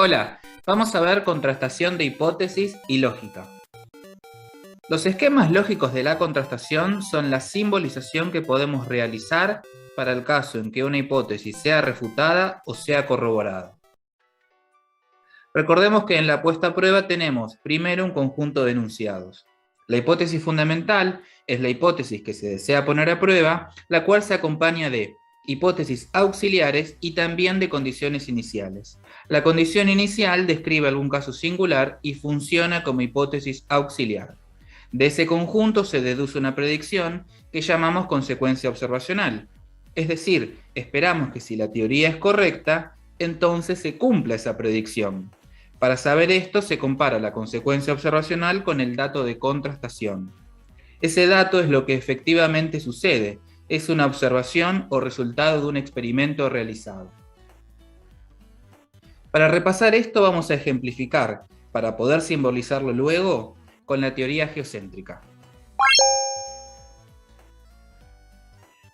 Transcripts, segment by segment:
Hola, vamos a ver contrastación de hipótesis y lógica. Los esquemas lógicos de la contrastación son la simbolización que podemos realizar para el caso en que una hipótesis sea refutada o sea corroborada. Recordemos que en la puesta a prueba tenemos primero un conjunto de enunciados. La hipótesis fundamental es la hipótesis que se desea poner a prueba, la cual se acompaña de hipótesis auxiliares y también de condiciones iniciales. La condición inicial describe algún caso singular y funciona como hipótesis auxiliar. De ese conjunto se deduce una predicción que llamamos consecuencia observacional. Es decir, esperamos que si la teoría es correcta, entonces se cumpla esa predicción. Para saber esto, se compara la consecuencia observacional con el dato de contrastación. Ese dato es lo que efectivamente sucede, es una observación o resultado de un experimento realizado. Para repasar esto vamos a ejemplificar, para poder simbolizarlo luego, con la teoría geocéntrica.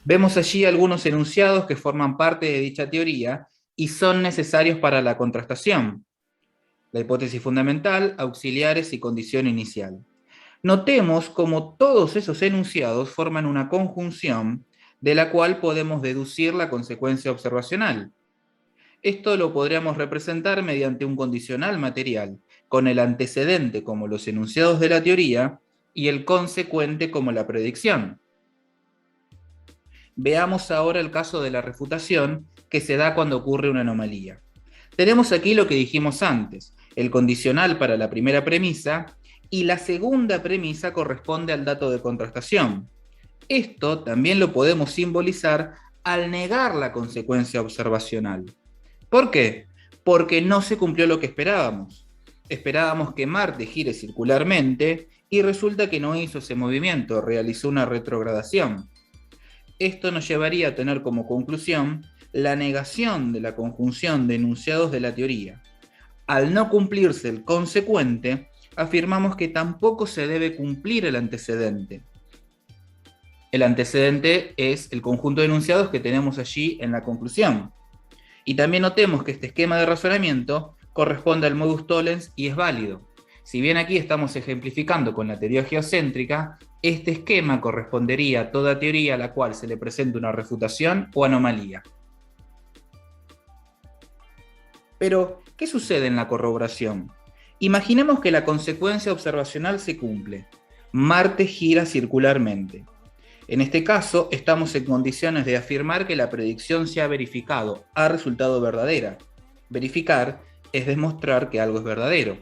Vemos allí algunos enunciados que forman parte de dicha teoría y son necesarios para la contrastación. La hipótesis fundamental, auxiliares y condición inicial. Notemos cómo todos esos enunciados forman una conjunción de la cual podemos deducir la consecuencia observacional. Esto lo podríamos representar mediante un condicional material, con el antecedente como los enunciados de la teoría y el consecuente como la predicción. Veamos ahora el caso de la refutación que se da cuando ocurre una anomalía. Tenemos aquí lo que dijimos antes, el condicional para la primera premisa y la segunda premisa corresponde al dato de contrastación. Esto también lo podemos simbolizar al negar la consecuencia observacional. ¿Por qué? Porque no se cumplió lo que esperábamos. Esperábamos que Marte gire circularmente y resulta que no hizo ese movimiento, realizó una retrogradación. Esto nos llevaría a tener como conclusión la negación de la conjunción de enunciados de la teoría. Al no cumplirse el consecuente, afirmamos que tampoco se debe cumplir el antecedente. El antecedente es el conjunto de enunciados que tenemos allí en la conclusión. Y también notemos que este esquema de razonamiento corresponde al modus tollens y es válido. Si bien aquí estamos ejemplificando con la teoría geocéntrica, este esquema correspondería a toda teoría a la cual se le presente una refutación o anomalía. Pero, ¿qué sucede en la corroboración? Imaginemos que la consecuencia observacional se cumple. Marte gira circularmente. En este caso, estamos en condiciones de afirmar que la predicción se ha verificado, ha resultado verdadera. Verificar es demostrar que algo es verdadero.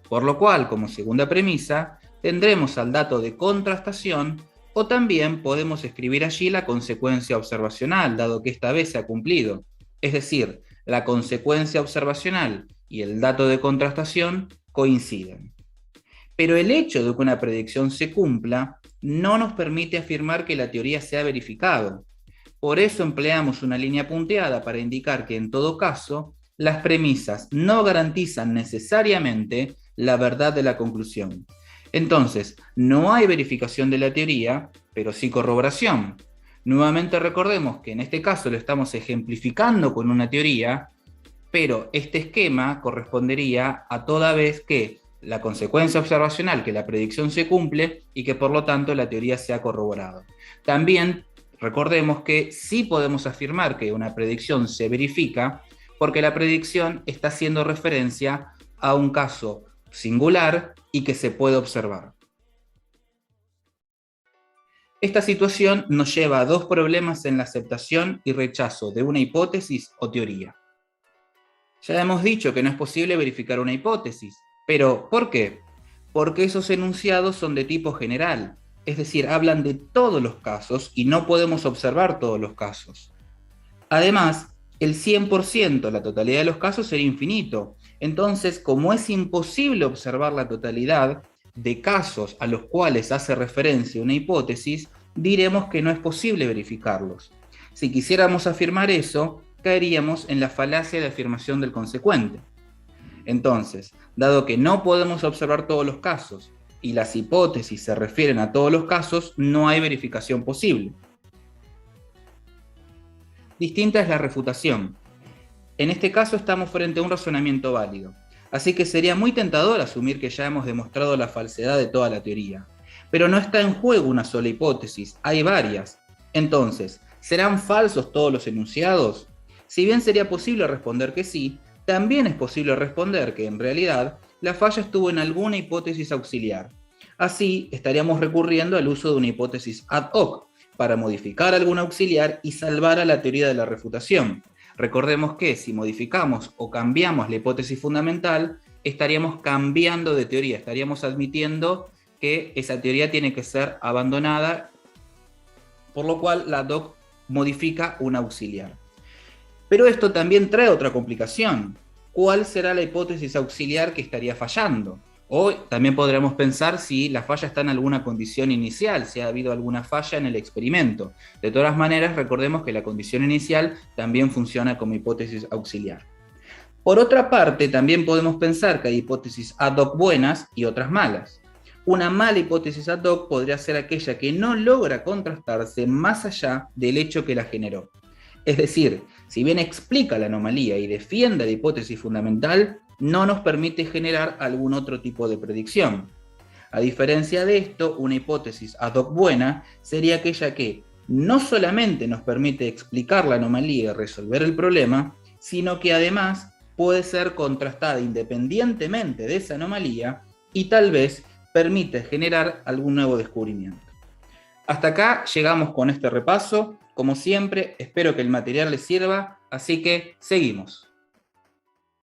Por lo cual, como segunda premisa, tendremos al dato de contrastación o también podemos escribir allí la consecuencia observacional, dado que esta vez se ha cumplido. Es decir, la consecuencia observacional y el dato de contrastación coinciden. Pero el hecho de que una predicción se cumpla no nos permite afirmar que la teoría se ha verificado. Por eso empleamos una línea punteada para indicar que en todo caso, las premisas no garantizan necesariamente la verdad de la conclusión. Entonces, no hay verificación de la teoría, pero sí corroboración. Nuevamente recordemos que en este caso lo estamos ejemplificando con una teoría, pero este esquema correspondería a toda vez que la consecuencia observacional, que la predicción se cumple y que por lo tanto la teoría se ha corroborado. También recordemos que sí podemos afirmar que una predicción se verifica porque la predicción está haciendo referencia a un caso singular y que se puede observar. Esta situación nos lleva a dos problemas en la aceptación y rechazo de una hipótesis o teoría. Ya hemos dicho que no es posible verificar una hipótesis, pero ¿por qué? Porque esos enunciados son de tipo general, es decir, hablan de todos los casos y no podemos observar todos los casos. Además, el 100%, la totalidad de los casos, sería infinito. Entonces, como es imposible observar la totalidad de casos a los cuales hace referencia una hipótesis, diremos que no es posible verificarlos. Si quisiéramos afirmar eso, caeríamos en la falacia de afirmación del consecuente. Entonces, dado que no podemos observar todos los casos y las hipótesis se refieren a todos los casos, no hay verificación posible. Distinta es la refutación. En este caso estamos frente a un razonamiento válido, así que sería muy tentador asumir que ya hemos demostrado la falsedad de toda la teoría. Pero no está en juego una sola hipótesis, hay varias. Entonces, ¿serán falsos todos los enunciados? Si bien sería posible responder que sí, también es posible responder que en realidad la falla estuvo en alguna hipótesis auxiliar. Así, estaríamos recurriendo al uso de una hipótesis ad hoc para modificar algún auxiliar y salvar a la teoría de la refutación. Recordemos que si modificamos o cambiamos la hipótesis fundamental, estaríamos cambiando de teoría, estaríamos admitiendo que esa teoría tiene que ser abandonada, por lo cual la ad hoc modifica un auxiliar. Pero esto también trae otra complicación. ¿Cuál será la hipótesis auxiliar que estaría fallando? O también podremos pensar si la falla está en alguna condición inicial, si ha habido alguna falla en el experimento. De todas maneras, recordemos que la condición inicial también funciona como hipótesis auxiliar. Por otra parte, también podemos pensar que hay hipótesis ad hoc buenas y otras malas. Una mala hipótesis ad hoc podría ser aquella que no logra contrastarse más allá del hecho que la generó. Es decir, si bien explica la anomalía y defiende la hipótesis fundamental, no nos permite generar algún otro tipo de predicción. A diferencia de esto, una hipótesis ad hoc buena sería aquella que no solamente nos permite explicar la anomalía y resolver el problema, sino que además puede ser contrastada independientemente de esa anomalía y tal vez permite generar algún nuevo descubrimiento. Hasta acá llegamos con este repaso. Como siempre, espero que el material les sirva, así que seguimos.